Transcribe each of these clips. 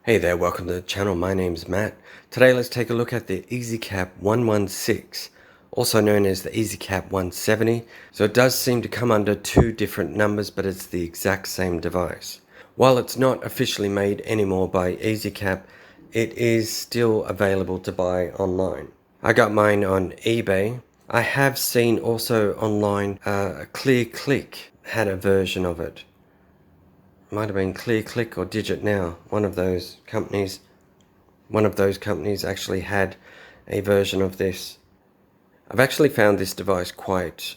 Hey there, welcome to the channel. My name's Matt. Today let's take a look at the Ezcap 116, also known as the Ezcap 170. So it does seem to come under two different numbers, but it's the exact same device. While it's not officially made anymore by Ezcap, it is still available to buy online. I got mine on eBay. I have seen also online Clear Click had a version of it. Might have been Clear Click or Digit Now. One of those companies actually had a version of this. I've actually found this device quite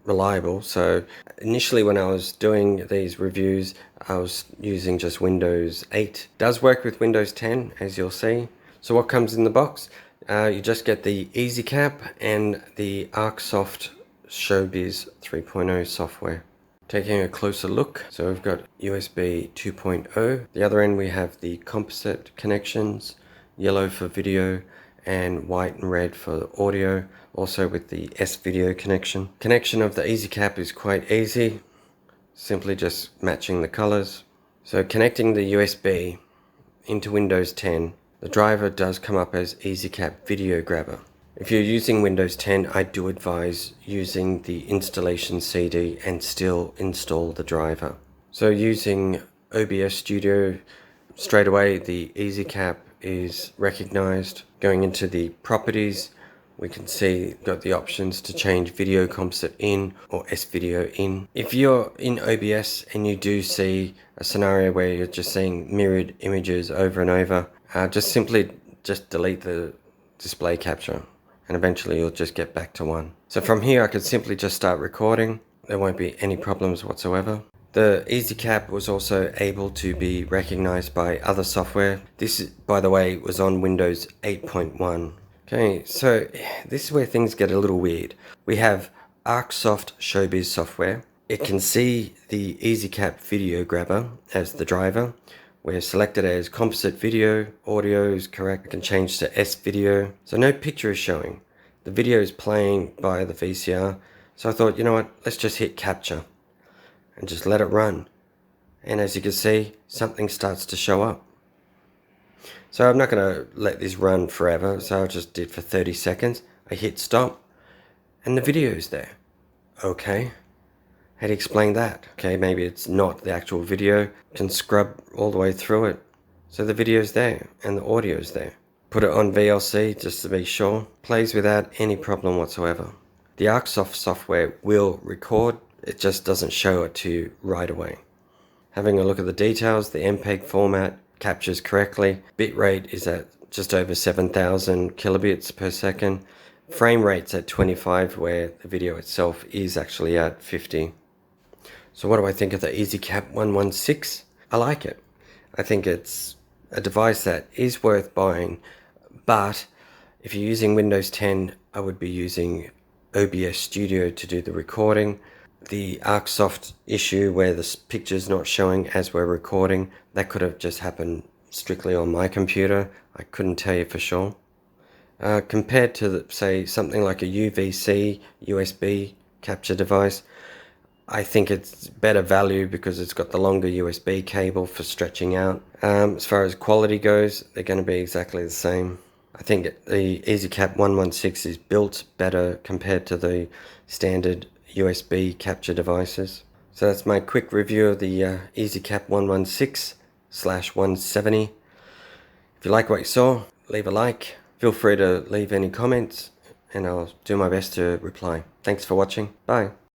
reliable. So initially when I was doing these reviews, I was using just Windows 8. It does work with Windows 10, as you'll see. So what comes in the box? You just get the Ezcap and the Arcsoft Showbiz 3.0 software. Taking a closer look, so we've got USB 2.0. The other end we have the composite connections, yellow for video and white and red for audio, also with the S-video connection. Connection of the Ezcap is quite easy, simply just matching the colors. So connecting the USB into Windows 10, the driver does come up as Ezcap Video Grabber. If you're using Windows 10, I do advise using the installation CD and still install the driver. So using OBS Studio, straight away the Ezcap is recognized. Going into the properties, we can see got the options to change video composite in or S-video in. If you're in OBS and you do see a scenario where you're just seeing mirrored images over and over, just simply delete the display capture, and eventually you'll just get back to one. So from here I could simply just start recording. There won't be any problems whatsoever. The Ezcap was also able to be recognized by other software. This, by the way, was on Windows 8.1. Okay, so this is where things get a little weird. We have Arcsoft Showbiz software. It can see the Ezcap Video Grabber as the driver. We're selected as composite video, audio is correct. I can change to S-video. So no picture is showing. The video is playing by the VCR. So I thought, you know what, let's just hit capture and just let it run. And as you can see, something starts to show up. So I'm not going to let this run forever. So I just did for 30 seconds. I hit stop and the video is there. Okay. How do you explain that? Okay, maybe it's not the actual video. Can scrub all the way through it. So the video's there and the audio's there. Put it on VLC just to be sure. Plays without any problem whatsoever. The Arcsoft software will record. It just doesn't show it to you right away. Having a look at the details, the MPEG format captures correctly. Bitrate is at just over 7,000 kilobits per second. Frame rate's at 25, where the video itself is actually at 50. So what do I think of the Ezcap 116? I like it. I think it's a device that is worth buying, but if you're using Windows 10, I would be using OBS Studio to do the recording. The Arcsoft issue where the picture's not showing as we're recording, that could have just happened strictly on my computer. I couldn't tell you for sure. Compared to, say, something like a UVC USB capture device, I think it's better value because it's got the longer USB cable for stretching out. As far as quality goes, they're going to be exactly the same. I think the Ezcap 116 is built better compared to the standard USB capture devices. So that's my quick review of the Ezcap 116/170. If you like what you saw, leave a like. Feel free to leave any comments and I'll do my best to reply. Thanks for watching. Bye.